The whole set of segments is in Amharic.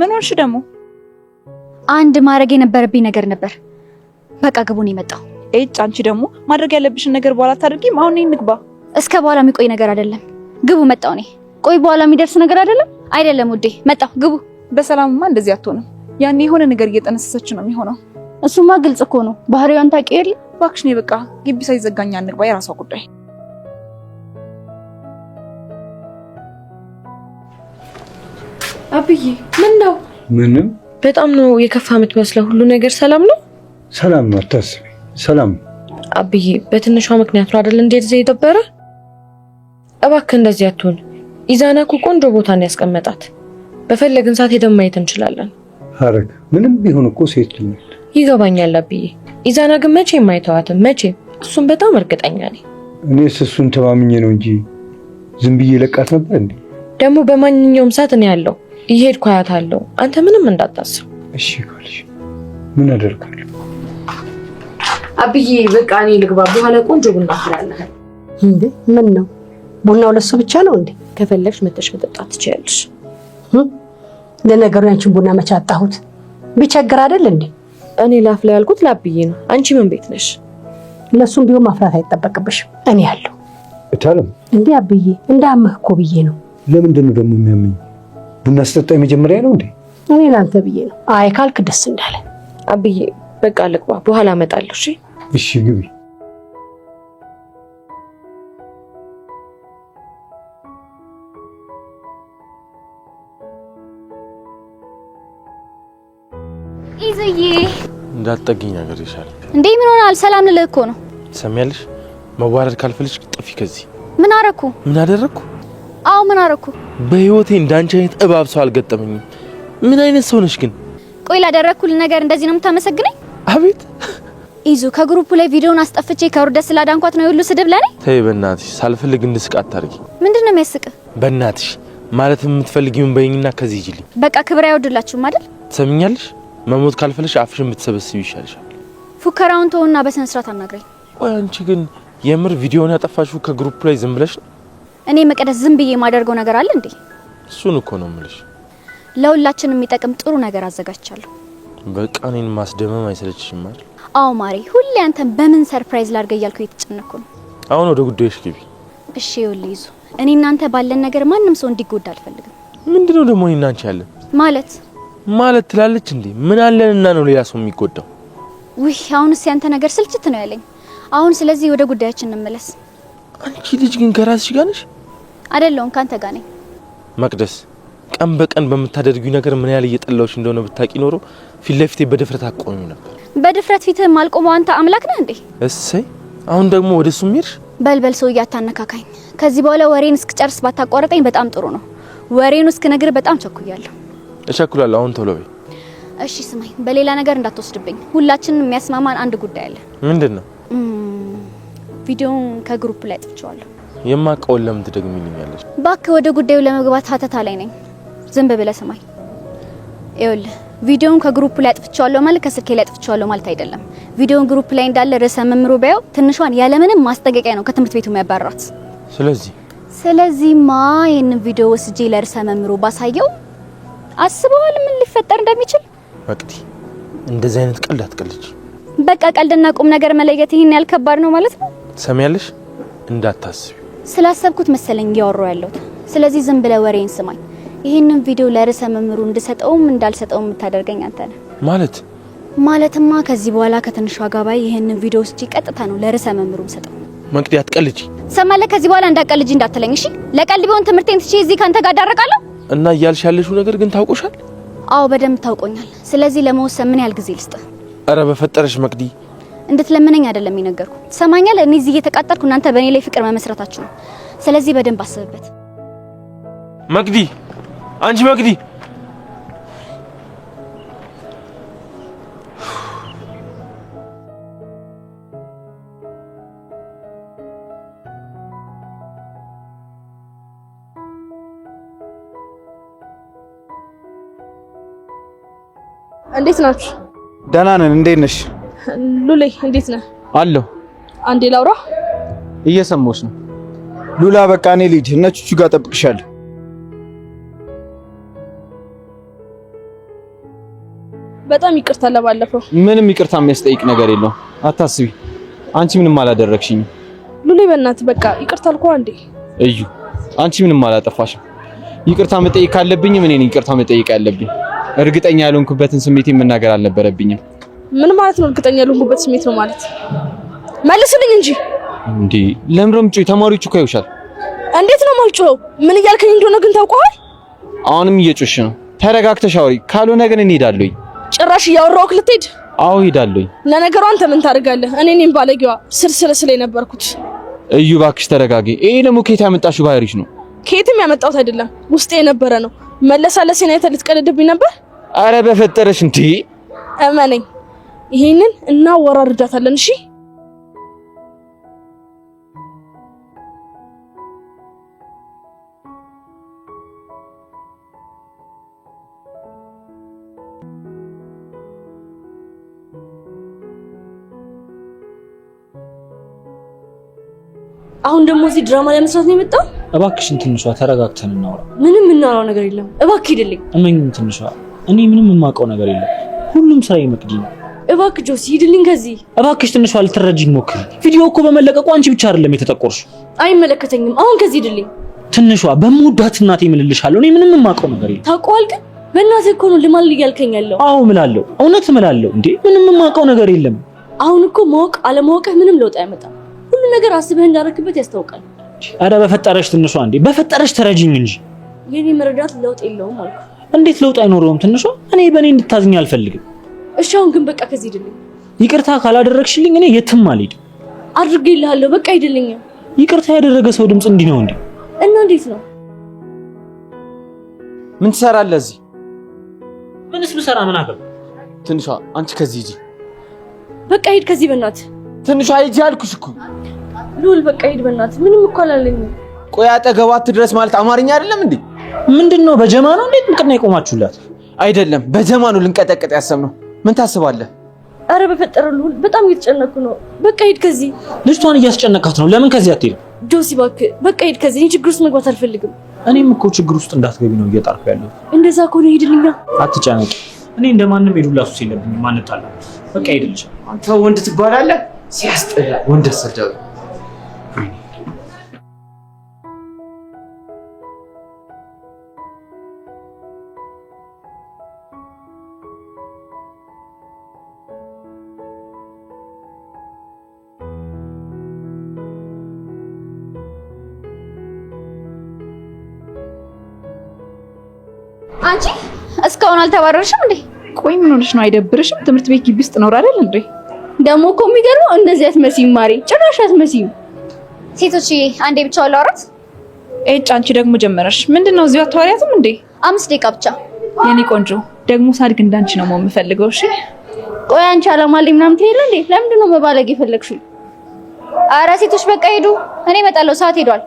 ምን ሆንሽ ደግሞ? አንድ ማድረግ የነበረብኝ ነገር ነበር። በቃ ግቡን ይመጣው። አንቺ ደግሞ ማድረግ ያለብሽን ነገር በኋላ ታድርጊም። አሁን እንግባ። እስከ በኋላ የሚቆይ ነገር አይደለም። ግቡ መጣው ነኝ። ቆይ በኋላ የሚደርስ ነገር አይደለም ውዴ። መጣው ግቡ። በሰላምማ እንደዚህ አትሆንም። ያኔ የሆነ ነገር እየጠነሰሰች ነው የሚሆነው። እሱማ ግልጽ እኮ ነው። ባህሪዋን ታውቂው የለ። እባክሽ ነይ በቃ ግቢ ሳይዘጋኛ እንግባ። የራሷ ጉዳይ። አብዬ ምን ነው? ምንም። በጣም ነው የከፋ የምትመስለው። ሁሉ ነገር ሰላም ነው? ሰላም ነው፣ አታስቢ። ሰላም አብዬ፣ በትንሿ ምክንያት ነው አይደል እንዴት ዘይ ደበረ? እባክህ እንደዚህ አትሁን። ኢዛና እኮ ቆንጆ ቦታ ነው ያስቀመጣት። በፈለግን ሰዓት ሄደን ማየት እንችላለን። ሐረግ ምንም ቢሆን እኮ ሴት ልጅ ይገባኛል አብዬ። ኢዛና ግን መቼም አይተዋትም፣ መቼም። እሱን በጣም እርግጠኛ ነኝ። እኔስ እሱን ተማምኜ ነው እንጂ ዝም ብዬ ለቃት ነበር እንዴ? ደግሞ በማንኛውም ሰዓት እኔ ያለው እየሄድኩ አያታለሁ። አንተ ምንም እንዳታስብ እሺ ካልሽ ምን አደርጋለሁ? አብዬ በቃ እኔ ልግባ። በኋላ ቆንጆ ቡና አፈላለህ እንዴ? ምን ነው ቡናው ለሱ ብቻ ነው እንዴ? ከፈለግሽ መተሽ መጠጣት ትችያለሽ። ለነገሩ ያንቺን ቡና መቼ አጣሁት? ቢቸግር አይደል እንዴ? እኔ ላፍ ላይ ያልኩት ላብዬ ነው። አንቺ ምን ቤት ነሽ? ለሱም ቢሆን ማፍራት አይጠበቅብሽም። እኔ ያለው እታለም እንዴ አብዬ እንዳመህ እኮ ብዬ ነው። ለምንድን ነው ደግሞ የሚያመኝ? ቡና ስጠጣ የመጀመሪያ ነው እንዴ? እኔ ላንተ ብዬ ነው። አይ ካልክ ደስ እንዳለ። አብዬ በቃ ልግባ፣ በኋላ እመጣለሁ። እሺ እሺ ግቢ። ኢዝዬ እንዳትጠጊኝ ነገር ይሻል እንዴ? ምን ሆናል? ሰላም ልልህ እኮ ነው። ሰሚያለሽ? መዋረድ ካልፈልሽ ጥፊ ከዚህ። ምን አረኩ? ምን አደረኩ? አዎ ምን አረኩ? በህይወቴ እንዳንቺ አይነት እባብ ሰው አልገጠመኝም። ምን አይነት ሰው ነሽ ግን? ቆይ ላደረኩልህ ነገር እንደዚህ ነው የምታመሰግነኝ? አቤት ኢዙ ከግሩፕ ላይ ቪዲዮውን አስጠፍቼ ከውርደት ስላዳንኳት ነው ሁሉ ስድብ ለኔ? ተይ በእናትሽ፣ ሳልፈልግ እንድስቅ አታርጊ። ምንድነው የሚያስቅ? በእናትሽ ማለት የምትፈልጊውን በይኝና ከዚህ ሂጂልኝ። በቃ ክብር አይወድላችሁም አይደል? ትሰሚኛለሽ? መሞት ካልፈለሽ አፍሽን ብትሰበስቢ ይሻልሻል። ፉከራውን ተውና በስነ ስርዓት አናግረኝ። ቆይ አንቺ ግን የምር ቪዲዮውን ያጠፋሽው ከግሩፕ ላይ ዝም ብለሽ ነው? እኔ መቀደስ ዝም ብዬ የማደርገው ነገር አለ እንዴ? እሱን እኮ ነው የምልሽ። ለሁላችንም የሚጠቅም ጥሩ ነገር አዘጋጅቻለሁ። በቃ እኔን ማስደመም አይሰለችሽም አይደል? አዎ ማሪ፣ ሁሌ አንተን በምን ሰርፕራይዝ ላድርገ እያልኩ እየተጨነኩ ነው። አሁን ወደ ጉዳይሽ ግቢ። እሺ ይኸውልህ ይዙ፣ እኔ እናንተ ባለን ነገር ማንም ሰው እንዲጎዳ አልፈልግም። ምንድነው ደግሞ እኔ እና አንቺ ያለን ማለት ትላለች እንዴ? ምን አለንና ነው ሌላ ሰው የሚጎዳው? ውይ አሁንስ ያንተ ነገር ስልችት ነው ያለኝ። አሁን ስለዚህ ወደ ጉዳያችን እንመለስ። አንቺ ልጅ ግን ከራስሽ ጋር ነሽ? አይደለሁም፣ ካንተ ጋር ነኝ። መቅደስ፣ ቀን በቀን በምታደርጊው ነገር ምን ያህል እየጠላሁሽ እንደሆነ ብታቂ ኖሮ ፊት ለፊቴ በድፍረት አቆሚው ነበር። በድፍረት ፊትህ ማልቆመው አንተ አምላክ ነህ እንዴ? እሰይ፣ አሁን ደግሞ ወደሱ ሄድሽ። በልበል ሰው እያታነካካኝ። ከዚህ በኋላ ወሬን እስክጨርስ ባታቋርጠኝ በጣም ጥሩ ነው። ወሬኑ እስክነግር በጣም ቸኩያለሁ። እቸኩላለሁ። አሁን ቶሎ በይ። እሺ ስማኝ፣ በሌላ ነገር እንዳትወስድብኝ። ሁላችንም የሚያስማማን አንድ ጉዳይ አለ። ምንድነው? ቪዲዮውን ከግሩፕ ላይ አጥፍቼዋለሁ። የማውቀውን ለምን ትደግሚልኛለሽ? እባክህ ወደ ጉዳዩ ለመግባት ሀተታ ላይ ነኝ። ዝም ብለህ ስማኝ። ይኸውልህ ቪዲዮውን ከግሩፕ ላይ አጥፍቼዋለሁ ማለት ከስልኬ ላይ አጥፍቼዋለሁ ማለት አይደለም። ቪዲዮውን ግሩፕ ላይ እንዳለ ርዕሰ መምሩ ቢያየው ትንሿን ያለምንም ማስጠንቀቂያ ነው ከትምህርት ቤቱ የሚያባርራት። ስለዚህማ ይሄንን ቪዲዮ ወስጄ ለርዕሰ መምሩ ባሳየው አስበዋል ምን ሊፈጠር እንደሚችል? መቅዲ፣ እንደዚህ አይነት ቀልድ አትቀልጂ። በቃ ቀልድና ቁም ነገር መለየት ይሄን ያህል ከባድ ነው ማለት ነው? ሰሚያለሽ? እንዳታስቢ። ስላሰብኩት መሰለኝ እያወራሁ ያለሁት። ስለዚህ ዝም ብለህ ወሬን ስማኝ። ይሄንን ቪዲዮ ለርዕሰ መምሩ እንድሰጠውም እንዳልሰጠውም የምታደርገኝ አንተ ነህ። ማለትማ ከዚህ በኋላ ከትንሿ ጋባይ ይሄንን ቪዲዮ ውስጥ ቀጥታ ነው ለርዕሰ መምሩ ሰጠው። መቅዲ አትቀልጂ። ሰማለህ? ከዚህ በኋላ እንዳትቀልጂ እንዳትለኝ እሺ? ለቀልድ ቢሆን ትምህርቴን ትቼ እዚህ ካንተ ጋር ዳረቃለሁ። እና እያልሽ ያለሽው ነገር ግን ታውቆሻል? አዎ በደንብ ታውቆኛል። ስለዚህ ለመወሰን ምን ያህል ጊዜ ልስጥ? አረ በፈጠረሽ መቅዲ፣ እንድትለምነኝ አይደለም የነገርኩ። ሰማኛለህ? እኔ እዚህ እየተቃጠልኩ እናንተ በእኔ ላይ ፍቅር መመስረታችሁ ነው። ስለዚህ በደንብ አስብበት። መቅዲ፣ አንቺ መቅዲ፣ እንዴት ናችሁ? ደህና ነን። እንዴት ነሽ? ሉሌ እንዴት ነህ? አለሁ። አንዴ ላውራ። እየሰማሁሽ ነው። ሉላ በቃ እኔ ልሂድ፣ እነ ቹቹ ጋር እጠብቅሻለሁ። በጣም ይቅርታ ለባለፈው። ምንም ይቅርታ የሚያስጠይቅ ነገር የለውም አታስቢ። አንቺ ምንም አላደረግሽኝ ሉሌ በእናትህ በቃ ይቅርታ አልኩህ አንዴ። እዩ አንቺ ምንም አላጠፋሽም። ይቅርታ መጠየቅ ካለብኝ እኔ ነኝ ይቅርታ መጠየቅ ያለብኝ። እርግጠኛ ያልሆንኩበትን ስሜቴን መናገር አልነበረብኝም። ምን ማለት ነው እርግጠኛ ያልሆንኩበት ስሜት ነው ማለት? መልስልኝ እንጂ እንዴ ለምረም ጮይ ተማሪዎች እኮ ያዩሻል። እንዴት ነው ማልጮው? ምን እያልከኝ እንደሆነ ግን ታውቀዋል? አሁንም እየጮሽ ነው። ተረጋግተሽ አውሪ፣ ካልሆነ ግን እንሄዳለሁ። ጭራሽ እያወራሁህ ልትሄድ? አዎ ሄዳለሁ። ለነገሩ አንተ ምን ታደርጋለህ? እኔ ነኝ ባለጌዋ ስለ ነበርኩት። እዩ እባክሽ ተረጋጊ። ይሄ ደግሞ ከየት ያመጣሽው ባህሪሽ ነው? ከየትም ያመጣሁት አይደለም ውስጤ የነበረ ነው። መለሳለሴን አይተህ ልትቀልድብኝ ነበር? አረ በፈጠረሽ እንዴ! እመነኝ ይሄንን እናወራርዳታለን። እሺ አሁን ደግሞ እዚህ ድራማ ላይ መስራት ነው የመጣው? እባክሽን ትንሿ ተረጋግተን እናውራ። ምንም የምናወራው ነገር የለም። እባክህ ሂድልኝ። እመኝኝ ትንሿ፣ እኔ ምንም የማውቀው ነገር የለም። ሁሉም ስራ የመቅዲ ነው። እባክህ ጆሲ ሂድልኝ ከዚህ። እባክሽ ትንሿ ልትረጂኝ ሞክሪ። ቪዲዮ እኮ በመለቀቁ አንቺ ብቻ አይደለም የተጠቆርሽው። አይመለከተኝም። አሁን ከዚህ ሂድልኝ። ትንሿ በምወዳት እናቴ እምልልሻለሁ። እኔ ምንም የማውቀው ነገር የለም። ታውቀዋል ግን በእናትህ እኮ ነው ልማል እያልከኝ ያለው። አዎ እምላለሁ፣ እውነት እምላለሁ። እንዴ ምንም የማውቀው ነገር የለም። አሁን እኮ ማወቅ አለማወቅህ ምንም ለውጥ አይመጣም። ሁሉ ነገር አስበህ እንዳረክበት ያስታውቃል። አረ በፈጠረሽ ትንሿ፣ እንዴ በፈጠረሽ ተረጂኝ እንጂ። የኔ መረዳት ለውጥ የለውም አልኩ። እንዴት ለውጥ አይኖረውም ትንሿ? እኔ በእኔ እንድታዝኝ አልፈልግም። እሺ አሁን ግን በቃ ከዚህ ሂድልኝ። ይቅርታ ካላደረግሽልኝ እኔ የትም አልሄድም። አድርጌልሃለሁ፣ በቃ ሂድልኝ። ይቅርታ ያደረገ ሰው ድምጽ እንዲህ ነው እንዴ? እና እንዴት ነው? ምን ትሰራለህ እዚህ? ምንስ ብሰራ ምን አገባ? ትንሿ አንቺ ከዚህ ሂጂ። በቃ ሂድ ከዚህ በእናትህ። ትንሿ ሂጂ አልኩሽ እኮ። ሉል በቃ ሂድ በእናትህ። ምንም እኮ አላለኝም። ቆይ አጠገቧ አትድረስ ማለት አማርኛ አይደለም እንዴ? ምንድነው በጀማ ነው እንዴት ምቅና ይቆማችሁላት? አይደለም በጀማ ነው ልንቀጠቅጥ ያሰብነው። ምን ታስባለህ? አረ በፈጠረ ሉል በጣም እየተጨነኩ ነው። በቃ ሂድ ከዚህ። ልጅቷን እያስጨነቃት ነው። ለምን ከዚህ አትሄድም? ጆሲ እባክህ በቃ ሂድ ከዚህ። እኔ ችግር ውስጥ መግባት አልፈልግም። እኔም እኮ ችግር ውስጥ እንዳትገቢ ነው እየጣርኩ ያለሁት። እንደዛ ከሆነ ሂድልኛ። አትጨነቂ። እኔ እንደማንም የዱላ ሱስ የለብኝም። ማንጣላ በቃ ሄድልሻለሁ። አንተ ወንድ ትባላለህ? ሲያስጠላ ወንድ አሰዳው። አንቺ እስካሁን አልተባረርሽም እንዴ? ቆይ ምን ሆነሽ ነው? አይደብርሽም? ትምህርት ቤት ግቢ ውስጥ ኖር አይደል እንዴ? ደግሞ እኮ የሚገርመው እንደዚህ አትመስይም ማሬ፣ ጭራሽ አትመስይም። ሴቶችዬ አንዴ ብቻ አላወራት። አንቺ ደግሞ ጀመረሽ። ምንድነው እዚሁ አትዋሪያትም እንዴ? 5 ደቂቃ ብቻ። የኔ ቆንጆ ደግሞ ሳድግ እንዳንቺ ነው የምፈልገው። እሺ ቆይ አንቺ አላማልኝ ምናምን ትሄለ እንዴ? ለምንድን ነው መባለግ የፈለግሽው? አረ ሴቶች በቃ ሄዱ። እኔ እመጣለሁ፣ ሰዓት ሄዷል።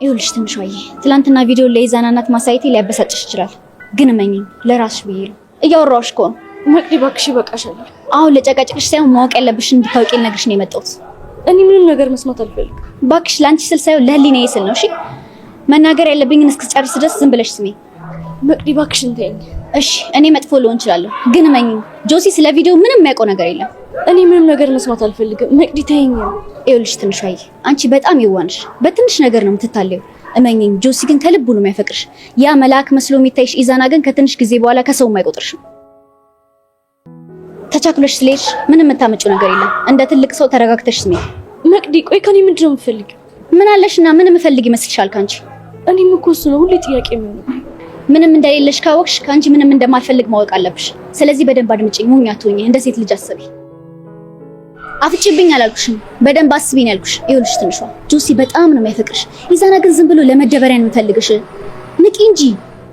ይኸውልሽ ትንሿዬ፣ ትላንትና ቪዲዮ ላይ ዛናናት ማሳየቴ ሊያበሳጭሽ ይችላል፣ ግን እመኚኝ ለራስሽ ብዬ ነው። እያወራሁሽ እኮ ነው። መቅዲ እባክሽ ይበቃሻል። አሁን ለጨቃጨቅሽ ሳይሆን ማወቅ ያለብሽን እንድታውቂ ልነግርሽ ነው የመጣሁት። እኔ ምንም ነገር መስማት አልፈልግም። እባክሽ ለአንቺ ስል ሳይሆን ለህሊናዬ ስል ነው። እሺ መናገር ያለብኝን እስክጨርስ ድረስ ዝም ብለሽ ስሚ። መቅዲ እባክሽን ተይኝ። እሺ እኔ መጥፎ ልሆን እችላለሁ፣ ግን እመኚኝ ጆሲ ስለ ቪዲዮ ምንም የሚያውቀው ነገር የለም። እኔ ምንም ነገር መስማት አልፈልግም። መቅዲ ተይኝ። ይኸውልሽ ትንሿዬ፣ አንቺ በጣም የዋንሽ፣ በትንሽ ነገር ነው የምትታለዩ። እመኚኝ ጆሲ ግን ከልቡ ነው የሚያፈቅርሽ። ያ መልአክ መስሎ የሚታይሽ ኢዛና ግን ከትንሽ ጊዜ በኋላ ከሰውም አይቆጥርሽም። ተቻክሎሽ ስለሄድሽ ምንም የምታመጪው ነገር የለም። እንደ ትልቅ ሰው ተረጋግተሽ ስሚ። መቅዲ ቆይ ከኔ ምንድን ነው የምትፈልጊው? ምን አለሽና ምን የምፈልግ ይመስልሻል ካንቺ? እኔም እኮ እሱ ነው ሁሌ ጥያቄ የሚሆነው። ምንም እንደሌለሽ ካወቅሽ ካንቺ ምንም እንደማልፈልግ ማወቅ አለብሽ። ስለዚህ በደንብ አድምጪኝ፣ ሞኝ አትሁኚ፣ እንደ ሴት ልጅ አስቢ። አፍጭብኝ አላልኩሽም፣ በደንብ አስቢ ነው ያልኩሽ። ይኸውልሽ ትንሿ ጆሲ በጣም ነው የሚያፈቅርሽ። ኢዛና ግን ዝም ብሎ ለመደበሪያ ነው የምፈልግሽ። ንቂ እንጂ።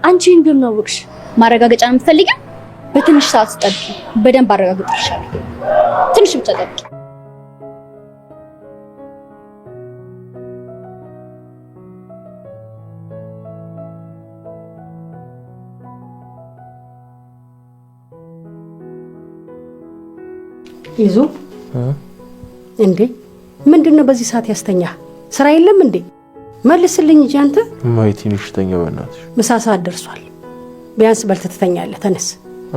አንቺ እንደምን አወቅሽ? ማረጋገጫ ነው የምትፈልጊው? በትንሽ ሰዓት ጠብቂ፣ በደንብ አረጋግጥልሻለሁ። ትንሽ ብቻ ጠብቂ። ይዙ እንዴ ምንድነው በዚህ ሰዓት ያስተኛ? ስራ የለም እንዴ? መልስልኝ እንጂ አንተ ማይቲን ሽተኛ በእናትሽ ምሳ ሰዓት ደርሷል። ቢያንስ በልተህ ትተኛለህ። ተነስ።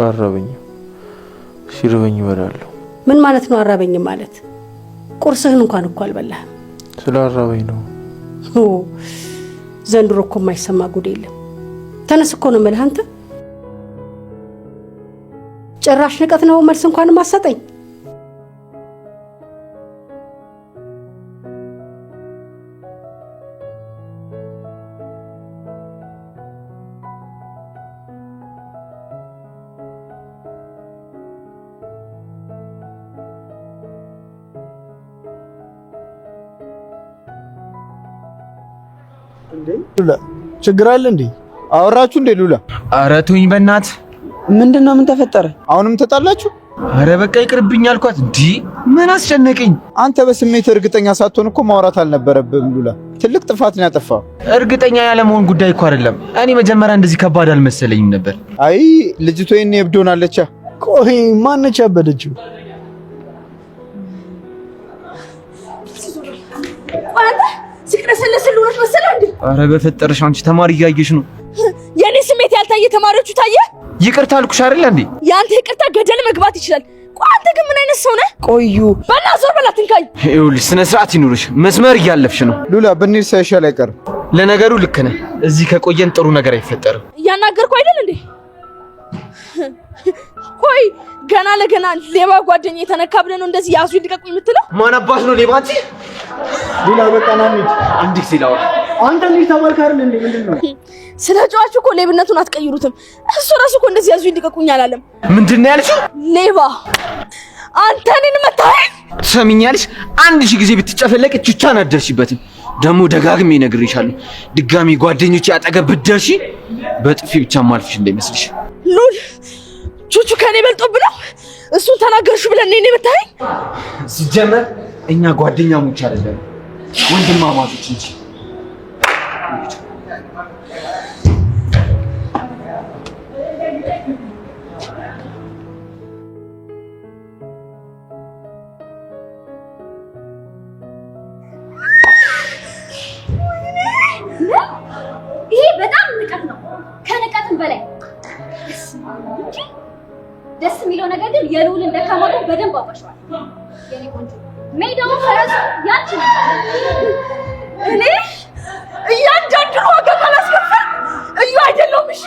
አራበኝ ሲርበኝ እበላለሁ። ምን ማለት ነው አራበኝ ማለት? ቁርስህን እንኳን እኮ አልበላህም። ስላራበኝ ነው። ዘንድሮ እኮ የማይሰማ ጉድ የለም። ተነስ እኮ ነው የምልህ። አንተ ጭራሽ ንቀት ነው መልስ እንኳን ማሰጠኝ። ሉላ ችግር አለ እንዴ? አወራችሁ እንዴ ሉላ? ኧረ ተውኝ በእናት። ምንድነው? ምን ተፈጠረ? አሁንም ተጣላችሁ? ኧረ በቃ ይቅርብኝ አልኳት። እንዴ ምን አስጨነቀኝ? አንተ በስሜት እርግጠኛ ሳትሆን እኮ ማውራት አልነበረብህም ሉላ። ትልቅ ጥፋት ነው ያጠፋው። እርግጠኛ ያለመሆን ጉዳይ እኮ አይደለም። እኔ መጀመሪያ እንደዚህ ከባድ አልመሰለኝም ነበር። አይ ልጅቷ የኔ እብድ ሆናለች። ቆይ ማነች ያበደችው? ሲቅረሰለስል ሆነሽ መሰለ እንዴ? ኧረ በፈጠረሽ አንቺ ተማሪ እያየሽ ነው። የኔ ስሜት ያልታየ ተማሪዎቹ ታየ። ይቅርታ አልኩሽ አይደል እንዴ? ያንተ ይቅርታ ገደል መግባት ይችላል። ቆይ አንተ ግን ምን አይነት ሰው ነህ? ቆዩ በላ ዞር በላ ትንካኝ። ይኸውልሽ ስነ ስርዓት ይኑርሽ። መስመር እያለፍሽ ነው ሉላ። ብንሄድ ሳይሻል አይቀርም። ለነገሩ ልክ ነህ። እዚህ ከቆየን ጥሩ ነገር አይፈጠርም። እያናገርኩ አይደል እንዴ? ቆይ ገና ለገና ሌባ ጓደኛ የተነካ ብለህ ነው እንደዚህ ያዙ ይልቀቁኝ የምትለው? ማን አባሽ ነው ሌባ አንቺ? ሉላ በቃ ና እንሂድ። አንድ ጊዜ ላውራ። አንተ እንዴት ተባልክ አይደል እንዴ? ምንድነው? ስለ ጨዋቹ እኮ ሌብነቱን አትቀይሩትም። እሱ ራሱ እኮ እንደዚህ ያዙ ይልቀቁኝ አላለም። ምንድነው ያልሽው? ሌባ አንተ እኔን መታኸኝ? ትሰሚኛለሽ? 1000 ጊዜ ብትጨፈለቅ ቹቻን አትደርሺበትም። ደግሞ ደጋግሜ እነግርሻለሁ። ድጋሚ ጓደኞቼ አጠገብ ብትደርሺ በጥፊ ብቻ ማልፍሽ እንዳይመስልሽ። ሉል ቹቹ ከኔ በልጦብህ ነው እሱን ተናገርሽ ብለን እኔን መታኸኝ? ሲጀመር እኛ ጓደኛሞች አይደለም ወንድማማቾች እንጂ። ይሄ በጣም ንቀት ነው፣ ከንቀትም በላይ ደስ የሚለው ነገር ግን የልዑልን ደካማ ጎን በደንብ አውቀሽዋል። የኔ ቆንጆ ሜዳው ፈረሱ ያንቺ ነው። እኔ እያንዳንዱን ዋጋ ካላስከፈል እዩ አይደለሁም። እሺ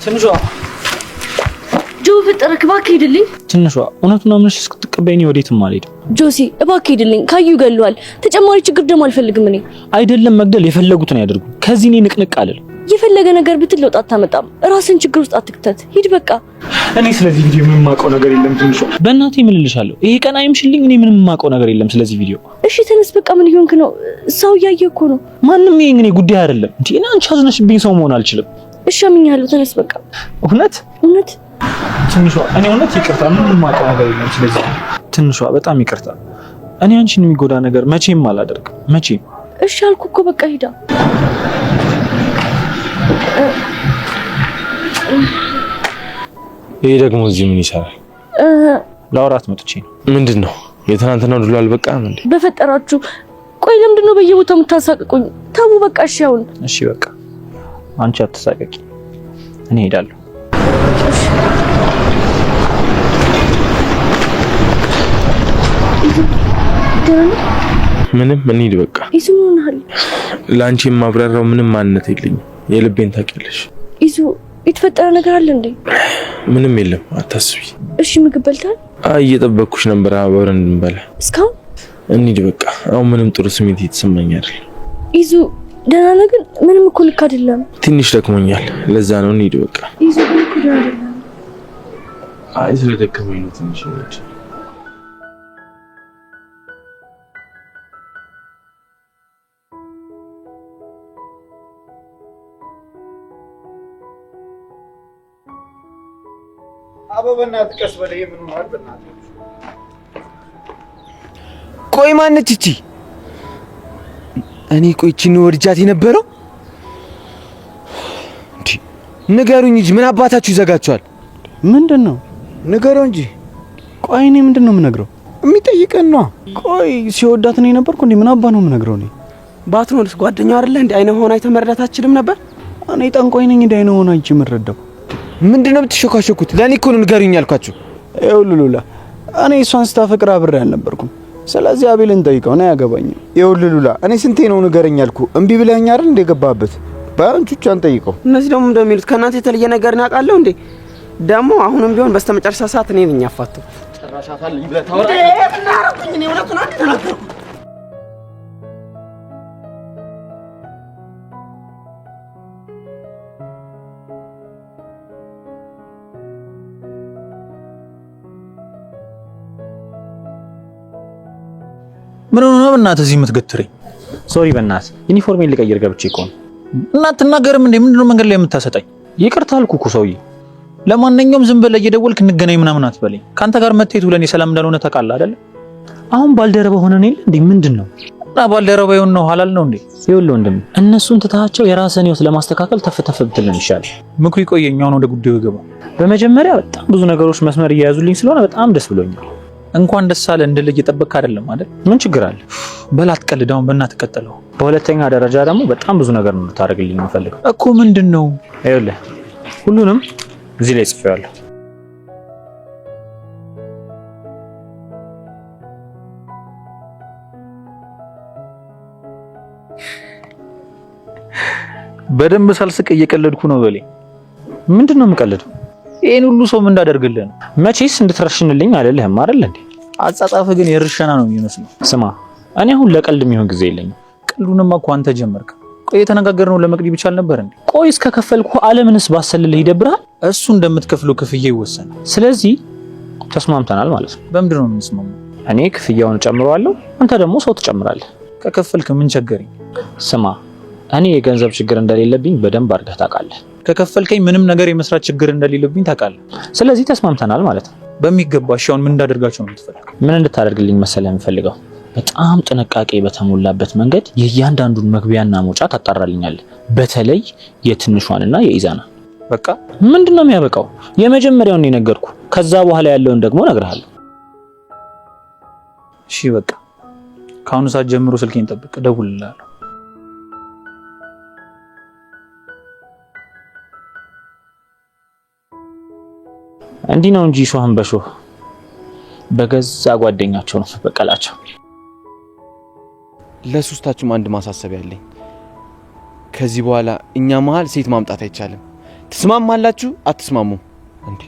ትንሿ ጆ ፍጠረክ እባክህ ሂድልኝ። ትንሿ እውነቱን አምነሽ እስክትቀበይኝ ወዴትም አልሄድም። ጆሲ እባክህ ሂድልኝ። ካዩ ገለዋል። ተጨማሪ ችግር ደግሞ አልፈልግም። እኔ አይደለም መግደል የፈለጉትን ያደርጉ። ከዚህ እኔ ንቅንቅ አልል። የፈለገ ነገር ብትል ለውጥ አታመጣም። ራስን ችግር ውስጥ አትክተት። ሂድ በቃ። እኔ ስለዚህ ቪዲዮ ምንም የማውቀው ነገር የለም። ትንሿ በእናቴ ምን እልሻለሁ? ይሄ ቀን አይምሽልኝ። እኔ ምንም የማውቀው ነገር የለም ስለዚህ ቪዲዮ። እሺ ተነስ በቃ። ምን ይሆንክ ነው? ሰው እያየ እኮ ነው። ማንም ይሄን እኔ ጉዳይ አይደለም እንዴ። እኔ አንቺ አዝነሽብኝ ሰው መሆን አልችልም። እሺ አምኛለሁ። ተነስ በቃ። እውነት እውነት ትንሿ እኔ እውነት ይቅርታ፣ ምንም የማውቀው ነገር የለም ስለዚህ። ትንሿ በጣም ይቅርታ። እኔ አንቺን የሚጎዳ ነገር መቼም አላደርግም። መቼም። እሺ አልኩ እኮ በቃ ሂዳ። ይሄ ደግሞ እዚህ ምን ይሰራል? ላውራት መጥቼ ነው። ምንድነው? የትናንትናው ዱላ አልበቃም እንዴ? በፈጠራችሁ ቆይ ለምንድን ነው በየቦታው የምታሳቅቁኝ? ተው በቃ። እሺ አሁን እሺ በቃ አንቺ አትሳቀቂ፣ እኔ ሄዳለሁ። ምንም እንሂድ በቃ። ይዙ ምን ሆነሃል? ላንቺ የማብራራው ምንም ማንነት የለኝም። የልቤን ታውቂያለሽ። ይዙ የተፈጠረ ነገር አለ እንዴ? ምንም የለም አታስቢ። እሺ ምግብ በልታል? አይ እየጠበቅኩሽ ነበር አብረን እንበላ። እስካሁን እንሂድ በቃ። አሁን ምንም ጥሩ ስሜት እየተሰማኝ አይደል። ይዙ ደህና ነህ? ግን ምንም እኮ ልክ አይደለም። ትንሽ ደክሞኛል፣ ለዛ ነው። እንሂድ በቃ። ይዙ ግን እኮ ደህና አይደለም። አይ ስለደከመኝ ነው ትንሽ እንሂድ። አበበና ተቀስ በላይ ምን ሆኗል? በእናትህ ቆይ ማነች እቺ? እኔ ቆይ እቺን ወርጃት የነበረው እንዴ? ንገሩኝ እንጂ ምን አባታችሁ ይዘጋችኋል? ምንድነው? ንገረው እንጂ። ቆይ እኔ ምንድነው የምነግረው? የሚጠይቀን ነው። ቆይ ሲወዳት እኔ ነበርኩ እንዴ? ምን አባ ነው የምነግረው? እኔ ባትኖርስ ጓደኛው አይደለ እንዴ? አይነ ሆና የተመረዳት አትችልም ነበር? እኔ ጠንቋይ ነኝ እንዴ? አይነ ሆና አንቺ የምረዳው ምንድነው የምትሸካሸኩት? ለኔ እኮ ነው ንገሩኝ ያልኳችሁ። ይኸውልህ ሉላ፣ እኔ እሷን ስታፈቅር አብሬ አልነበርኩም። ስለዚህ አቤልን ጠይቀው ነው ያገባኝም። ይኸውልህ ሉላ፣ እኔ ስንቴ ነው ንገረኝ ያልኩ? እምቢ ብለኸኝ አይደል እንደ ገባህበት? ባይሆን ቹቻን ጠይቀው። እነዚህ ደግሞ እንደሚሉት ከእናንተ የተለየ ነገር እናውቃለሁ እንዴ? ደግሞ አሁንም ቢሆን በስተመጨረሻ ሰዓት እኔ ነኝ ያፋተው። ጭራሻታል ይብለታ ወራ እናረኩኝ እኔ እውነቱን አንተ ተናገርኩ። ምን ሆነ ነው በእናትህ እዚህ የምትገትረኝ? ሶሪ በእናትህ ዩኒፎርሜን ልቀይር ገብቼ እኮ ነው። እና አትናገርም እንዴ? ምንድነው መንገድ ላይ የምታሰጠኝ? ይቅርታ አልኩህ እኮ ሰውዬ። ለማንኛውም ዝም ብለህ እየደወልክ እንገናኝ ምናምን አትበለኝ። ካንተ ጋር መተይቱ ለኔ ሰላም እንዳልሆነ ታውቃለህ አይደል? አሁን ባልደረባ ሆነን የለ እንዴ? ምንድነው? እና ባልደረባ ይሁን ነው ሐላል ነው እንዴ? ይኸውልህ ወንድም፣ እነሱን ትታቸው የራስህን ህይወት ለማስተካከል ተፈተፈ ብትልን ይሻላል። ምክሩ ይቆየኝ። አሁን ወደ ጉዳዩ ገባ። በመጀመሪያ በጣም ብዙ ነገሮች መስመር እየያዙልኝ ስለሆነ በጣም ደስ ብሎኛል። እንኳን ደስ አለ እንድል እየጠበቅክ አይደለም አይደል? ምን ችግር አለ? በላት ቀልዳውን በእናትህ ቀጥለው። በሁለተኛ ደረጃ ደግሞ በጣም ብዙ ነገር ነው ልታደርግልኝ የምፈልገው እኮ። ምንድነው? ይኸውልህ ሁሉንም እዚህ ላይ ጽፌዋለሁ። በደንብ ሳልስቅ እየቀለድኩ ነው በለኝ። ምንድነው የምቀልደው? ይሄን ሁሉ ሰው ምን እንዳደርግልህ ነው? መቼስ እንድትረሽንልኝ አይደለህም አይደል እንዴ? አጻጻፍ ግን የርሸና ነው የሚመስለው። ስማ፣ እኔ አሁን ለቀልድ የሚሆን ጊዜ የለኝም። ቀልዱንማ እኮ አንተ ጀመርክ። ቆይ የተነጋገርነው ለመቅዲ ብቻ አልነበር እንዴ? ቆይ እስከ ከፈልኩ ዓለምንስ ባሰልልህ ይደብራል? እሱ እንደምትከፍለው ክፍያ ይወሰናል። ስለዚህ ተስማምተናል ማለት ነው። በምንድን ነው የምንስማማው? እኔ ክፍያውን ጨምረዋለሁ፣ አንተ ደግሞ ሰው ትጨምራለህ። ከከፈልክ ምን ቸገረኝ? ስማ፣ እኔ የገንዘብ ችግር እንደሌለብኝ በደንብ አድርገህ ታውቃለህ። ከከፈልከኝ ምንም ነገር የመስራት ችግር እንደሌለብኝ ታውቃለህ። ስለዚህ ተስማምተናል ማለት ነው። በሚገባ እሺ፣ አሁን ምን እንዳደርጋቸው ነው የምትፈልገው? ምን እንድታደርግልኝ መሰለህ የምፈልገው? በጣም ጥንቃቄ በተሞላበት መንገድ የእያንዳንዱን መግቢያና መውጫ ታጣራልኛለህ። በተለይ የትንሿንና የኢዛና። በቃ ምንድነው የሚያበቃው? የመጀመሪያውን ነው የነገርኩህ። ከዛ በኋላ ያለውን ደግሞ እነግርሃለሁ። እሺ በቃ ከአሁኑ ሰዓት ጀምሮ ስልኬን ጠብቅ፣ እደውልልሃለሁ። እንዲህ ነው እንጂ ሾህን በሾህ በገዛ ጓደኛቸው ነው በቀላቸው። ለሶስታችሁም አንድ ማሳሰቢያ አለኝ። ከዚህ በኋላ እኛ መሀል ሴት ማምጣት አይቻልም። ትስማማላችሁ አትስማሙም? እንዴ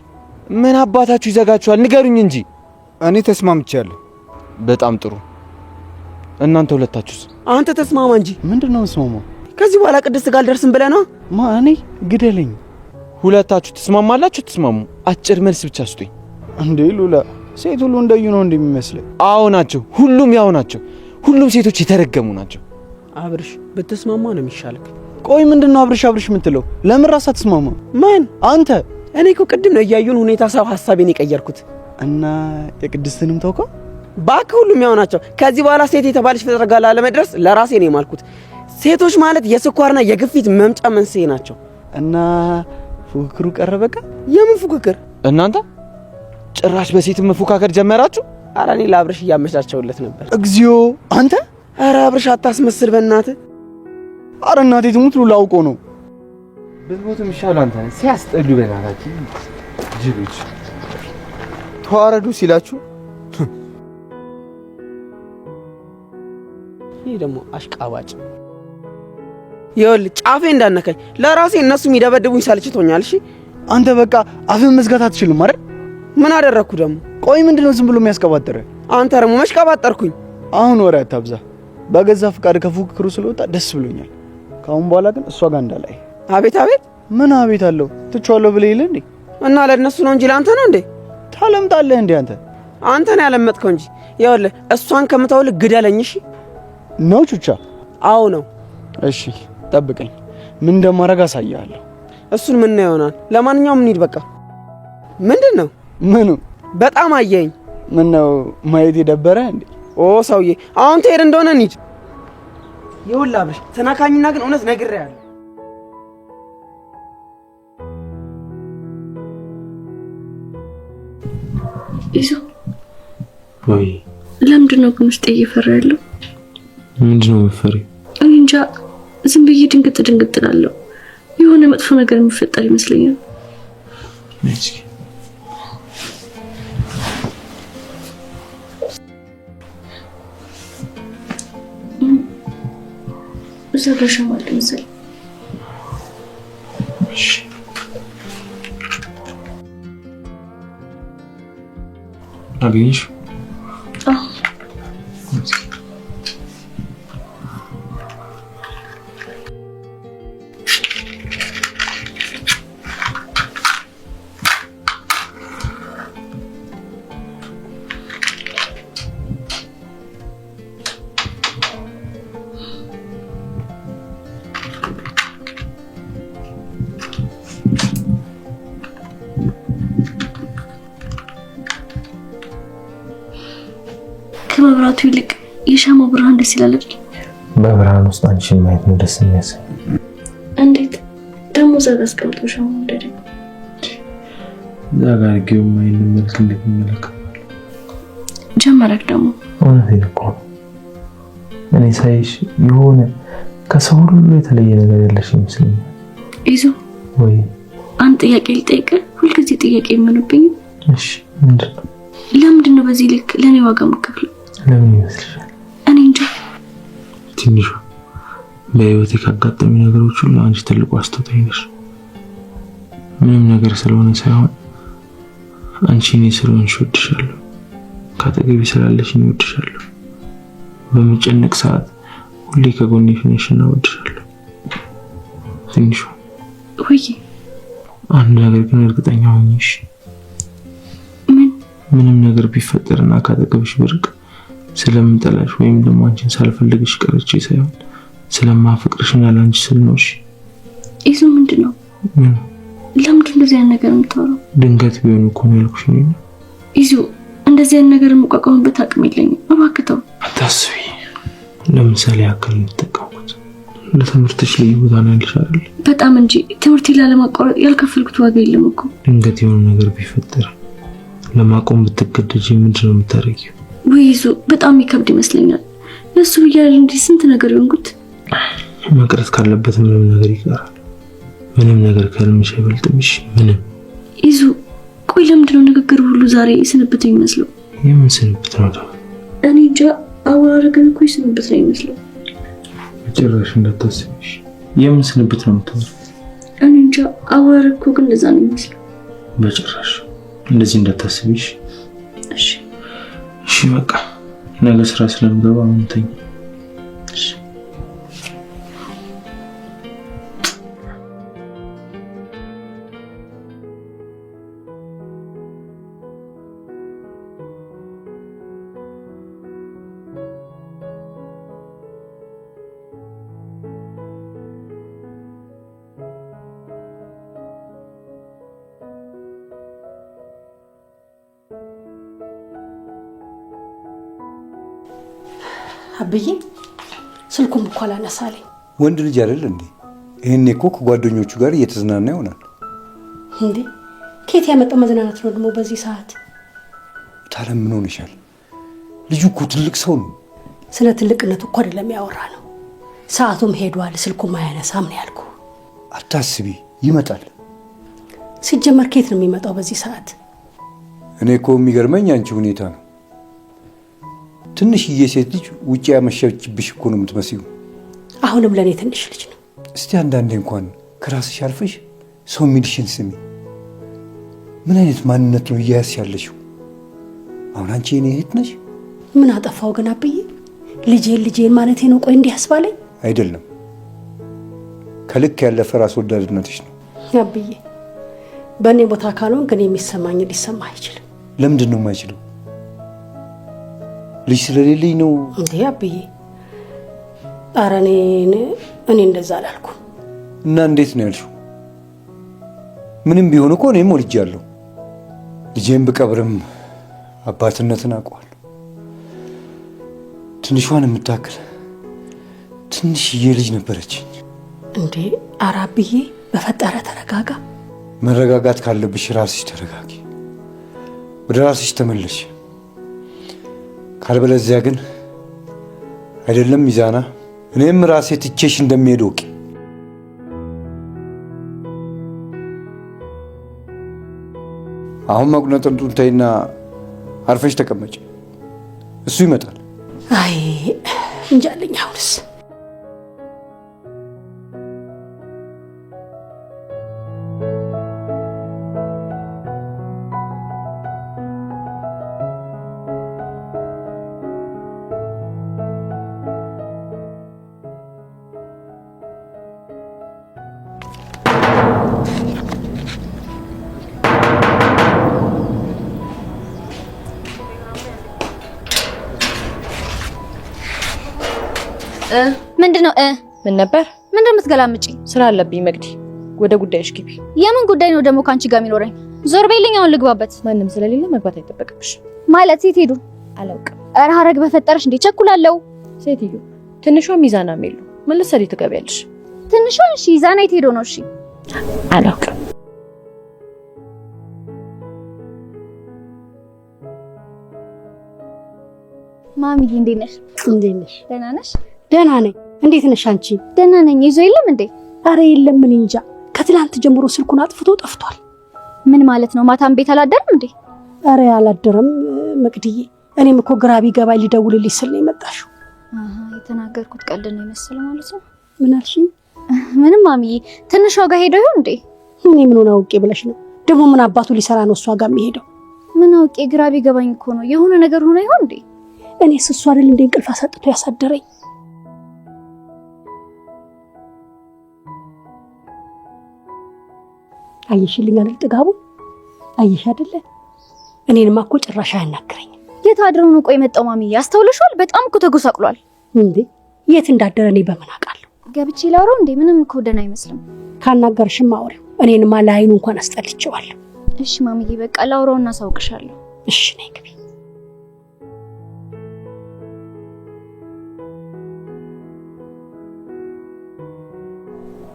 ምን አባታችሁ ይዘጋችኋል? ንገሩኝ እንጂ። እኔ ተስማምቻለሁ። በጣም ጥሩ። እናንተ ሁለታችሁስ? አንተ ተስማማ እንጂ። ምንድነው መስማማው? ከዚህ በኋላ ቅድስት ጋር አልደርስም ብለህ ነው? እኔ ግደለኝ። ሁለታችሁ ትስማማላችሁ አትስማሙ? አጭር መልስ ብቻ ስጡኝ። እንዴ ሉላ፣ ሴት ሁሉ እንደዩ ነው እንደሚመስለው? አዎ ናቸው። ሁሉም ያው ናቸው። ሁሉም ሴቶች የተረገሙ ናቸው። አብርሽ ብትስማማ ነው የሚሻልክ። ቆይ ምንድነው አብርሽ የምትለው? ለምን ራስህ አትስማማ? ማን? አንተ። እኔ እኮ ቅድም ነው እያዩን ሁኔታ ሰው ሐሳቤን የቀየርኩት። እና የቅድስትንም ተውከው? ባክ ሁሉም ያው ናቸው። ከዚህ በኋላ ሴት የተባለች ፍጥረት ጋር ለመድረስ ለራሴ ነው የማልኩት። ሴቶች ማለት የስኳርና የግፊት መምጫ መንስኤ ናቸው። እና ፉክክሩ ቀረ በቃ። የምን ፉክክር? እናንተ ጭራሽ በሴት መፎካከር ጀመራችሁ? ኧረ እኔ ለአብርሽ እያመቻቸውለት ነበር። እግዚኦ አንተ! ኧረ አብርሽ አታስመስል በእናትህ። ኧረ እናቴ ትሙት ሉላ አውቆ ነው። ብትሞትም ይሻላል። አንተ ሲያስጠሉ በእናታችሁ ጅሎች። ተዋረዱ ሲላችሁ ይሄ ደግሞ አሽቃባጭ። ይኸውልህ ጫፌ እንዳነካኝ ለራሴ እነሱ የሚደበድቡኝ ሰልችቶኛል። እሺ አንተ በቃ አፍን መዝጋት አትችልም አይደል? ምን አደረኩ ደግሞ? ቆይ ምንድነው ዝም ብሎ የሚያስቀባጥረ? አንተ ደግሞ መሽቀባጠርኩኝ። አሁን ወሬ አታብዛ። በገዛ ፍቃድ ከፉክክሩ ስለወጣ ደስ ብሎኛል። ካሁን በኋላ ግን እሷ ጋር እንዳላይ። አቤት አቤት! ምን አቤት አለው? ትቼዋለሁ ብለህ ይል እንዴ? እና ለእነሱ ነው እንጂ ለአንተ ነው እንዴ? ታለምጣለህ እንዴ አንተ? አንተ ነው ያለመጥከው እንጂ። ይኸውልህ እሷን ከምተውልህ ግደለኝ። እሺ ነው ቹቻ? አዎ ነው። እሺ ጠብቀኝ፣ ምን እንደማደርግ አሳያለሁ። እሱን ምን ነው ይሆናል። ለማንኛውም እንሂድ በቃ። ምንድን ነው? ምኑ? በጣም አየኝ። ምን ነው ማየት የደበረ እንዴ? ኦ ሰውዬ፣ አሁን ትሄድ እንደሆነ እንሂድ። ይኸውልህ አብርሽ፣ ተናካኝና ግን እውነት ነግሬሃለሁ። ይዞ ወይ ለምንድን ነው ግን ውስጥ እየፈራ ያለው? ምንድን ነው የምትፈሪው? እኔ እንጃ ዝም ብዬ ድንግጥ እላለሁ። የሆነ መጥፎ ነገር የሚፈጠር ይመስለኛል። እዛ ጋር ሻማ አለ መሰለኝ። አገኘሽ? ከመብራቱ ይልቅ የሻማው ብርሃን ደስ ይላል አይደል? በብርሃን ውስጥ አንቺን ማየት ነው ደስ የሚያሰኝ። እንዴት ደግሞ ዘጋ አስቀምጦ ሻማው እንደደ ዘጋ አድርጌው ማይን መልክ እንደሚመለከት ጀመረክ ደግሞ እውነቴን እኮ ነው። እኔ ሳይሽ የሆነ ከሰው ሁሉ የተለየ ነገር ያለሽ ይመስለኛል። ይዞ ወይ አንድ ጥያቄ ልጠይቅህ። ሁልጊዜ ጥያቄ የምንብኝ። እሺ ምንድን ነው? ለምንድን ነው በዚህ ልክ ለኔ ዋጋ የምትከፍለው? ለምን ይመስልሻል? እኔ እንጃ። ትንሹ በህይወቴ ካጋጠሙ ነገሮች ሁሉ አንቺ ትልቁ አስተዋይ ነሽ። ምንም ነገር ስለሆነ ሳይሆን አንቺ እኔ ስለሆንሽ እወድሻለሁ። ካጠገቤ ስላለሽ እወድሻለሁ። በመጨነቅ ሰዓት ሁሌ ከጎኔ ሆነሽ እወድሻለሁ። ትንሹ ወይ አንድ ነገር ግን እርግጠኛ ሆኜሽ ምንም ነገር ቢፈጠርና ካጠገብሽ ብርቅ ስለምጠላሽ ወይም ደግሞ አንቺን ሳልፈልግሽ ቀርቼ ሳይሆን ስለማፈቅርሽና ለአንቺ ስል ነው። እሺ ይዞ ምንድነው? ለምንድን እንደዚህ አይነት ነገር የምታወራው? ድንገት ቢሆን እኮ ነው ያልኩሽ ነው። ይዞ እንደዚህ አይነት ነገር የምቋቋምበት አቅም የለኝም። እባክህ ተው። አታስቢ። ለምሳሌ ያክል እንጠቀምኩት ለትምህርትሽ ልዩ ቦታ ነው ያልሽ አይደል? በጣም እንጂ ትምህርት ላለማቋረጥ ያልከፈልኩት ዋጋ የለም እኮ። ድንገት የሆነ ነገር ቢፈጠር ለማቆም ብትገደጂ ምንድነው የምታረጊው? ወይዙ በጣም ይከብድ ይመስለኛል። ለሱ ብያለሁ እንዴ ስንት ነገር ይሆንኩት። መቅረት ካለበት ምንም ነገር ይቀራል። ምንም ነገር ከልምሽ አይበልጥምሽ። ምንም ይዙ ቆይ ለምንድነው ንግግር ሁሉ ዛሬ ስንብት የሚመስለው? የምን ስንብት ነው ደግሞ? እኔ እንጃ አወራረግን እኮ ስንብት ነው የሚመስለው። ጭራሽ እንዳታስብሽ። የምን ስንብት ነው የምታወራው? እኔ እንጃ አወራረግ እኮ ግን እንደዛ ነው የሚመስለው። በጭራሽ እንደዚህ እንዳታስብሽ። እሺ እሺ በቃ ነገ ስራ ስለምገባ አንተኝ። እሺ አብዬ ስልኩም እኮ አላነሳለኝ። ወንድ ልጅ አይደል እንዴ? ይሄኔ እኮ ከጓደኞቹ ጋር እየተዝናና ይሆናል። እንዴ ከየት ያመጣው መዝናናት ነው ደግሞ በዚህ ሰዓት? ታለም ምን ሆነሻል? ልጁ እኮ ትልቅ ሰው ነው። ስለ ትልቅነቱ እኮ አይደለም ያወራ ነው። ሰዓቱም ሄዷል፣ ስልኩም አያነሳም ነው ያልኩ። አታስቢ፣ ይመጣል። ሲጀመር ከየት ነው የሚመጣው በዚህ ሰዓት? እኔ እኮ የሚገርመኝ አንቺ ሁኔታ ነው። ትንሽዬ ሴት ልጅ ውጪ ያመሸችብሽ እኮ ነው የምትመስዩ። አሁንም ለኔ ትንሽ ልጅ ነው። እስቲ አንዳንዴ እንኳን ከራስሽ አልፈሽ ሰው የሚልሽን ስሚ። ምን አይነት ማንነት ነው እያያዝሽ ያለሽው? አሁን አንቺ የኔ እህት ነሽ። ምን አጠፋው ግን አብዬ? ልጄን ማለቴ ነው። ቆይ እንዲህ ያስባለኝ አይደለም። ከልክ ያለፈ ራስ ወዳድነትሽ ነው አብዬ። በእኔ ቦታ ካልሆን ግን የሚሰማኝ ሊሰማ አይችልም። ለምንድን ነው የማይችለው? ልጅ ስለሌለኝ ነው እንዴ አብዬ? ኧረ እኔ እንደዛ አላልኩም። እና እንዴት ነው ያልሽው? ምንም ቢሆን እኮ እኔም ወልጃለሁ። ልጄን ብቀብርም አባትነትን አውቀዋለሁ። ትንሿን የምታክል ትንሽዬ ልጅ ነበረችኝ። እንዴ ኧረ አብዬ በፈጠረ ተረጋጋ። መረጋጋት ካለብሽ ራስሽ ተረጋጊ። ወደ ራስሽ ተመለሽ። ካልበለዚያ ግን አይደለም ኢዛና እኔም ራሴ ትቼሽ እንደምሄድ ወቂ። አሁን መቁነጥንጡን ተይና አርፈሽ ተቀመጭ። እሱ ይመጣል። አይ እንጃለኝ አሁንስ ምንድነው? ምን ነበር? ምንድነው የምትገላምጪ? ስራ አለብኝ መግዲ። ወደ ጉዳይሽ ግቢ። የምን ጉዳይ ነው ደግሞ ካንቺ ጋር የሚኖረኝ? ዞር በይልኝ፣ አሁን ልግባበት። ማንም ስለሌለ መግባት አይጠበቅብሽ። ማለት ሴት ሄዱ? አላውቅም። ኧረ ሀረግ በፈጠረሽ እንዴ ቸኩላለሁ። ሴትዮ ትንሿ ሚዛና ሜሉ ምን ልትሰሪ ትገቢያለሽ? ትንሿ እሺ፣ ሚዛና የት ሄዶ ነው? እሺ አላውቅም። ማሚዬ እንዴት ነሽ? እንዴት ነሽ? ደህና ነሽ? ደህና ነኝ። እንዴት ነሽ አንቺ? ደህና ነኝ። ይዞ የለም እንዴ? አረ የለም። ምን እንጃ ከትላንት ጀምሮ ስልኩን አጥፍቶ ጠፍቷል። ምን ማለት ነው? ማታም ቤት አላደረም እንዴ? አረ አላደረም መቅድዬ። እኔም እኮ ግራ ቢገባኝ ልደውልልሽ ስል ነው የመጣሽው። የተናገርኩት ቀልድ ነው የመሰለው ማለት ነው። ምን አልሽኝ? ምንም ማሚዬ። ትንሿ ጋር ሄዶ ይሁን እንዴ? እኔ ምን አውቄ ብለሽ ነው? ደግሞ ምን አባቱ ሊሰራ ነው እሷ ጋር የሚሄደው? ምን አውቄ፣ ግራ ቢገባኝ እኮ ነው። የሆነ ነገር ሆነ ይሁን እንዴ? እኔስ እሱ አይደል እንደ እንቅልፍ አሳጥቶ ያሳደረኝ? አየሽልኝ አይደል ጥጋቡ? አየሽ አይደለ? እኔንማ እኮ ጭራሽ አያናግረኝም። የት አድረው ነው ቆይ መጣው? ማሚዬ አስተውለሽዋል? በጣም እኮ ተጎሳቅሏል። እንዴ የት እንዳደረ እኔ በምን አውቃለሁ? ገብቼ ላውራው እንዴ? ምንም እኮ ደህና አይመስልም። ካናገርሽም አውሪው። እኔንማ ለአይኑ እንኳን አስጠልቼዋለሁ። እሺ ማሚዬ በቃ ላውራውና ሳውቅሻለሁ። እሺ ነይ ግቢ።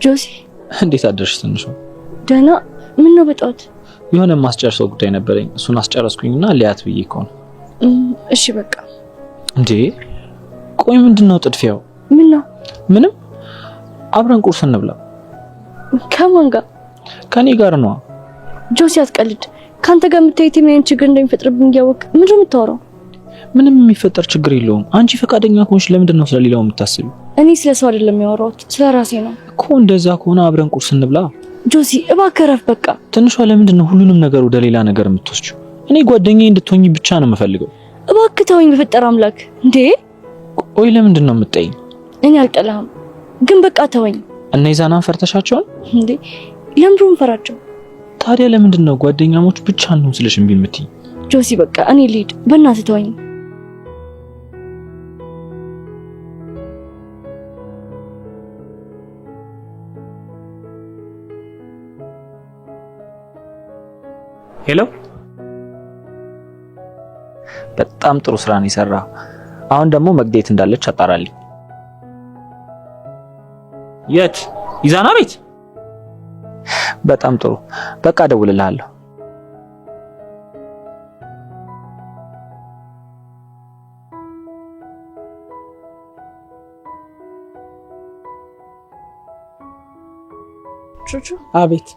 ጆሲ እንዴት አደርሽ? ትንሹ ደህና። ምን ነው በጠዋት? የሆነ ማስጨርሰው ጉዳይ ነበረኝ። እሱን አስጨረስኩኝና ሊያት ብዬ እኮ ነው። እሺ በቃ። እንዴ ቆይ ምንድነው ጥድፊያው? ምን ነው? ምንም። አብረን ቁርስ እንብላ። ከማን ጋር? ከኔ ጋር ነው። ጆሲ አትቀልድ። ካንተ ጋር የምታየት ምን ችግር እንደሚፈጥርብኝ እያወቅ ምንድነው የምታወራው? ምንም የሚፈጠር ችግር የለውም። አንቺ ፈቃደኛ ከሆንሽ ለምንድን ነው ስለሌላው የምታስቢው? እኔ ስለሰው አይደለም ያወራሁት፣ ስለራሴ ነው እኮ። እንደዛ ከሆነ አብረን ቁርስ እንብላ። ጆሲ እባክህ ረፍ በቃ። ትንሿ ለምንድን ነው ሁሉንም ነገር ወደ ሌላ ነገር የምትወስጂው? እኔ ጓደኛዬ እንድትሆኚ ብቻ ነው የምፈልገው። እባክህ ተወኝ በፈጠረ አምላክ። እንዴ ቆይ ለምንድን ነው የምትጠይኝ? እኔ አልጠላህም፣ ግን በቃ ተወኝ። እና ኢዛናን ፈርተሻቸዋል እንዴ? ለምንድን ፈራቸው? ታዲያ ለምንድን ነው ጓደኛሞች ብቻ ነው ስለሽ እምቢ የምትይኝ? ጆሲ በቃ እኔ ልሂድ፣ በእናትህ ተወኝ። ሄሎ፣ በጣም ጥሩ ስራ ነው የሰራው። አሁን ደግሞ መግዴት እንዳለች አጣራልኝ። የት? ኢዛና ቤት። በጣም ጥሩ፣ በቃ እደውልልሃለሁ። ቹቹ። አቤት።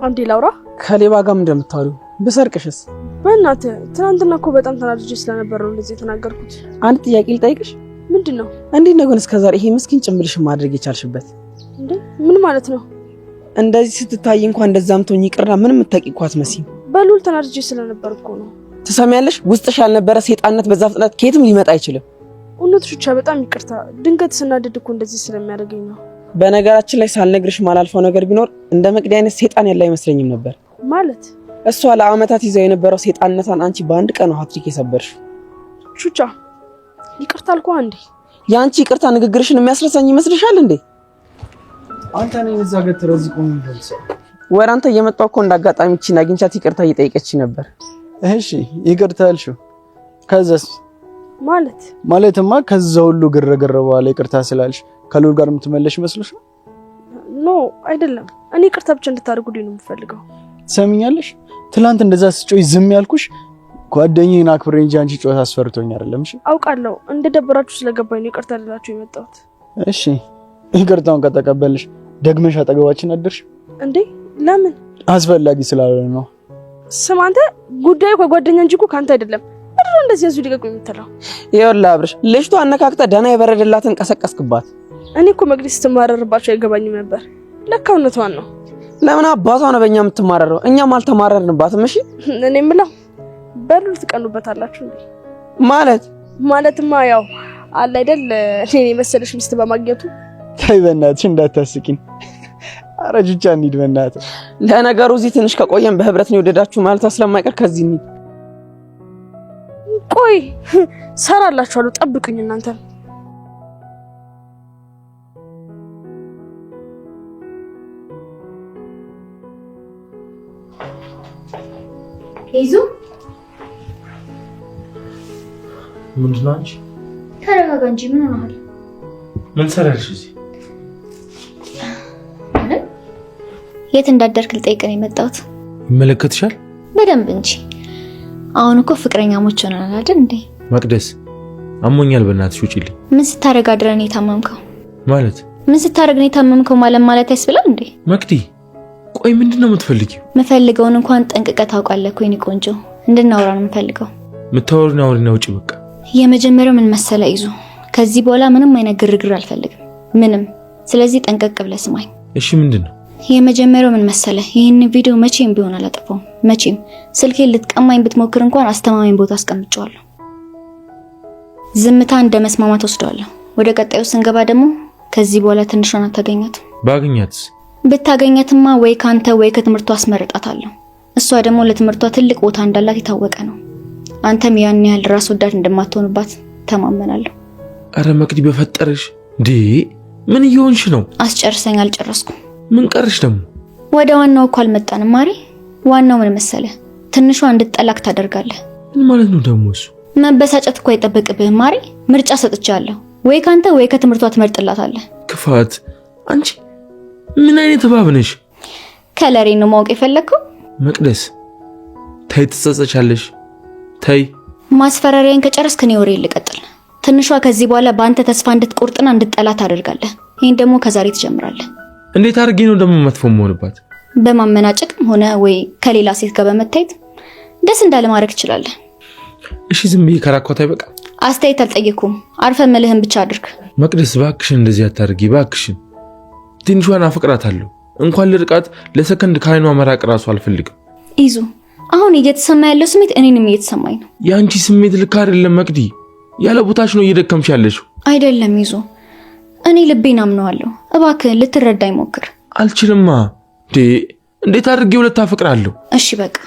አንዴ ላውራ። ከሌባ ጋር ምን እንደምታወሪው? ብሰርቅሽስ? በእናትህ ትናንትና እኮ በጣም ተናድጄ ስለነበር ነው እንደዚህ የተናገርኩት። አንድ ጥያቄ ልጠይቅሽ። ምንድነው? እንዴት ነው ግን እስከዛሬ ይሄ ምስኪን ጭምብልሽ ማድረግ የቻልሽበት? እንዴ ምን ማለት ነው? እንደዚህ ስትታይ እንኳን እንደዛም ትሆኚ ይቅርና ምንም የምታውቂ እኮ አትመስይም። በሉል ተናድጄ ስለነበር እኮ ነው። ትሰሚያለሽ? ውስጥሽ ያልነበረ ሰይጣንነት በዛ ፍጥነት ከየትም ሊመጣ አይችልም። እውነት ቹቻ፣ በጣም ይቅርታ። ድንገት ስናደድ እኮ እንደዚህ ስለሚያደርገኝ ነው። በነገራችን ላይ ሳልነግርሽ ማላልፈው ነገር ቢኖር እንደ መቅዲ አይነት ሰይጣን ያለ አይመስለኝም ነበር። ማለት እሷ ለአመታት ይዘው የነበረው ሰይጣንነቷን አንቺ በአንድ ቀን ነው ሀትሪክ የሰበርሽው። ቹቻ ይቅርታ አልኩህ አንዴ። ያንቺ ይቅርታ ንግግርሽን የሚያስረሳኝ ይመስልሻል እንዴ? አንተ ነኝ እዛ ገትረው እዚህ ቆም ይፈልስ ወር አንተ እየመጣሁ እኮ እንዳጋጣሚ እቺን አግኝቻት ይቅርታ እየጠየቀች ነበር። እሺ ይቅርታ አልሽው? ከዛስ? ማለትማ ከዛ ሁሉ ግርግር በኋላ ይቅርታ ስላልሽ ከሉል ጋር የምትመለሽ ይመስልሽ? ኖ አይደለም። እኔ ይቅርታ ብቻ እንድታደርጉልኝ ነው የምፈልገው። ትሰሚኛለሽ? ትላንት እንደዛ ስጮይ ዝም ያልኩሽ ጓደኛዬን አክብሬ እንጂ አንቺ ጨዋታ አስፈርቶኝ አይደለም። እሺ አውቃለሁ እንደደበራችሁ ስለገባኝ ነው ይቅርታ ልላችሁ የመጣሁት። እሺ ይቅርታውን ከተቀበልሽ ደግመሽ አጠገባችን አድርሽ እንዴ? ለምን? አስፈላጊ ስላልሆነ ነው። ስማ አንተ ጉዳዩ ከጓደኛ እንጂ እኮ ካንተ አይደለም። ምንድን ነው እንደዚህ ያዙ ሊቀቁ የምትለው? ይኸውልህ አብርሽ ልጅቷ አነካክተ ደህና የበረደላትን ቀሰቀስክባት። እኔ እኮ መቅደስ ስትማረርባቸው አይገባኝም ነበር። ለካ እውነቷን ነው። ለምን አባቷ ነው በእኛ የምትማረረው? እኛም አልተማረርንባትም። እሺ እኔ የምለው በሉ ትቀኑበታላችሁ እንዴ? ማለትማ ያው አለ አይደል እኔ መሰለሽ ሚስት በማግኘቱ። ተይ በእናትሽ እንዳታስቂኝ። ኧረ ጁቻ እንሂድ በእናትህ። ለነገሩ እዚህ ትንሽ ከቆየን በህብረት ነው የወደዳችሁ ማለት ስለማይቀር ከዚህ እንሂድ። ቆይ ሰራላችኋለሁ፣ ጠብቁኝ እናንተ። ይዙ ምንድን ነው አንቺ? ተረጋጋ እንጂ ምን ሆነሃል? ምን ሰራልሽ እዚህ? የት እንዳደርክ ልጠይቅ ነው የመጣሁት። ይመለከትሻል? በደንብ እንጂ። አሁን እኮ ፍቅረኛሞች ሆነናል አይደል እንዴ? መቅደስ አሞኛል፣ በእናትሽ ውጪልኝ። ምን ስታረግ አድረህ ነው የታመምከው? ማለት ምን ስታረግ ነው የታመምከው ማለት ያስብላል እንዴ? መቅዲ ቆይ ምንድነው የምትፈልጊው? የምፈልገውን እንኳን ጠንቅቀህ ታውቃለህ እኮ የኔ ቆንጆ። እንድናወራ ነው የምፈልገው። የምታወሪውን አውሪና ውጪ በቃ። የመጀመሪያው ምን መሰለ ይዙ፣ ከዚህ በኋላ ምንም አይነት ግርግር አልፈልግም፣ ምንም። ስለዚህ ጠንቀቅ ብለህ ስማኝ እሺ? ምንድነው? የመጀመሪያው ምን መሰለ፣ ይሄን ቪዲዮ መቼም ቢሆን አላጠፋውም። መቼም ስልኬን ልትቀማኝ ብትሞክር እንኳን አስተማማኝ ቦታ አስቀምጫለሁ። ዝምታ እንደ መስማማት ወስደዋለሁ። ወደ ቀጣዩ ስንገባ ደግሞ ከዚህ በኋላ ትንሿን አታገኛትም። ባገኛትስ? ብታገኛትማ ወይ ካንተ ወይ ከትምህርቷ አስመርጣታለሁ። እሷ ደግሞ ለትምህርቷ ትልቅ ቦታ እንዳላት የታወቀ ነው። አንተም ያን ያህል ራስ ወዳድ እንደማትሆንባት ተማመናለሁ። አረ መቅዲ በፈጠረሽ እንዴ! ምን እየሆንሽ ነው? አስጨርሰኝ። አልጨረስኩም። ምን ቀርሽ ደግሞ? ወደ ዋናው እኮ አልመጣንም ማሪ። ዋናው ምን መሰለ፣ ትንሿ እንድትጠላክ ታደርጋለህ። ምን ማለት ነው ደግሞ እሱ? መበሳጨት እኮ አይጠበቅብህም ማሪ። ምርጫ ሰጥቻለሁ። ወይ ካንተ ወይ ከትምህርቷ ትመርጥላታለህ። ክፋት! አንቺ ምን አይነት እባብ ነሽ? ከለሬ ነው ማወቅ የፈለግከው? መቅደስ ተይ፣ ትጸጸቻለሽ። ተይ። ማስፈራሪያን ከጨረስክ እኔ ወሬ ልቀጥል። ትንሿ ከዚህ በኋላ በአንተ ተስፋ እንድትቆርጥና እንድትጠላት ታደርጋለህ። ይሄን ደግሞ ከዛሬ ትጀምራለህ። እንዴት አድርጌ ነው ደግሞ መጥፎ መሆንባት? በማመናጨቅም ሆነ ወይ ከሌላ ሴት ጋር በመታየት ደስ እንዳለ ማድረግ ትችላለህ። እሺ ዝም ብዬ ከራኳት አይበቃ? አስተያየት አልጠየኩም። አርፈ መልህን ብቻ አድርግ። መቅደስ እባክሽን እንደዚህ አታድርጊ እባክሽን። ትንሿን አፈቅራታለሁ። እንኳን ልርቃት ለሰከንድ ከዓይኗ መራቅ ራሱ አልፈልግም። ይዙ አሁን እየተሰማ ያለው ስሜት እኔንም እየተሰማኝ ነው። ያንቺ ስሜት ልክ አይደለም መቅዲ። ያለ ቦታሽ ነው እየደከምሽ ያለሽው። አይደለም ይዙ፣ እኔ ልቤን አምነዋለሁ። እባክህ ልትረዳኝ ሞክር። አልችልማ። እንዴት አድርጌ ሁለት አፈቅራለሁ? እሺ በቃ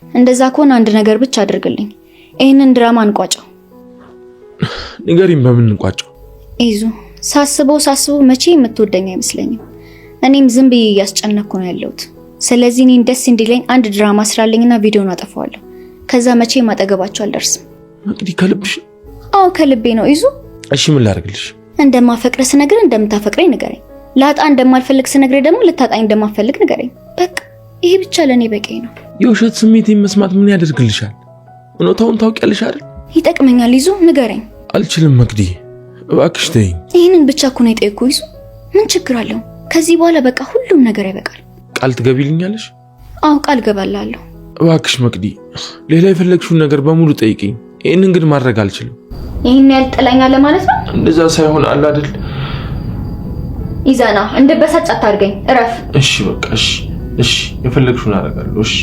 እንደዛ ከሆነ አንድ ነገር ብቻ አድርግልኝ። ይሄንን ድራማ እንቋጨው። ንገሪኝ፣ በምን እንቋጨው? ይዙ ሳስበው መቼ የምትወደኝ አይመስለኝም። እኔም ዝም ብዬ እያስጨነኩ ነው ያለሁት። ስለዚህ እኔን ደስ እንዲለኝ አንድ ድራማ ስራልኝና ቪዲዮን አጠፋዋለሁ። ከዛ መቼ ማጠገባቸው አልደርስም። መቅዲ ከልብሽ? አዎ ከልቤ ነው ይዙ። እሺ ምን ላድርግልሽ? እንደማፈቅርህ ስነግርህ እንደምታፈቅረኝ ንገረኝ። ላጣ እንደማልፈልግ ስነግርህ ደግሞ ልታጣኝ እንደማፈልግ ንገረኝ። በቃ ይሄ ብቻ ለኔ በቂ ነው። የውሸት ስሜቴን መስማት ምን ያደርግልሻል? እውነታውን ታውቂያለሽ አይደል? ይጠቅመኛል ይዙ፣ ንገረኝ። አልችልም መቅዲ፣ እባክሽ ተይኝ። ይሄንን ብቻ እኮ ነው የጠየኩህ ይዙ። ምን ችግር አለው? ከዚህ በኋላ በቃ ሁሉም ነገር ይበቃል። ቃል ትገቢልኛለሽ? አዎ ቃል ገባላለሁ። እባክሽ መቅዲ፣ ሌላ የፈለግሽውን ነገር በሙሉ ጠይቂኝ። ይሄንን ግን ማድረግ አልችልም። ይሄን ያልጠላኛል ማለት ነው? እንደዛ ሳይሆን አለ አይደል? ኢዛና እንደበሳጭ አታርገኝ፣ እረፍ። እሺ በቃ እሺ፣ የፈለግሽውን አደርጋለሁ። እሺ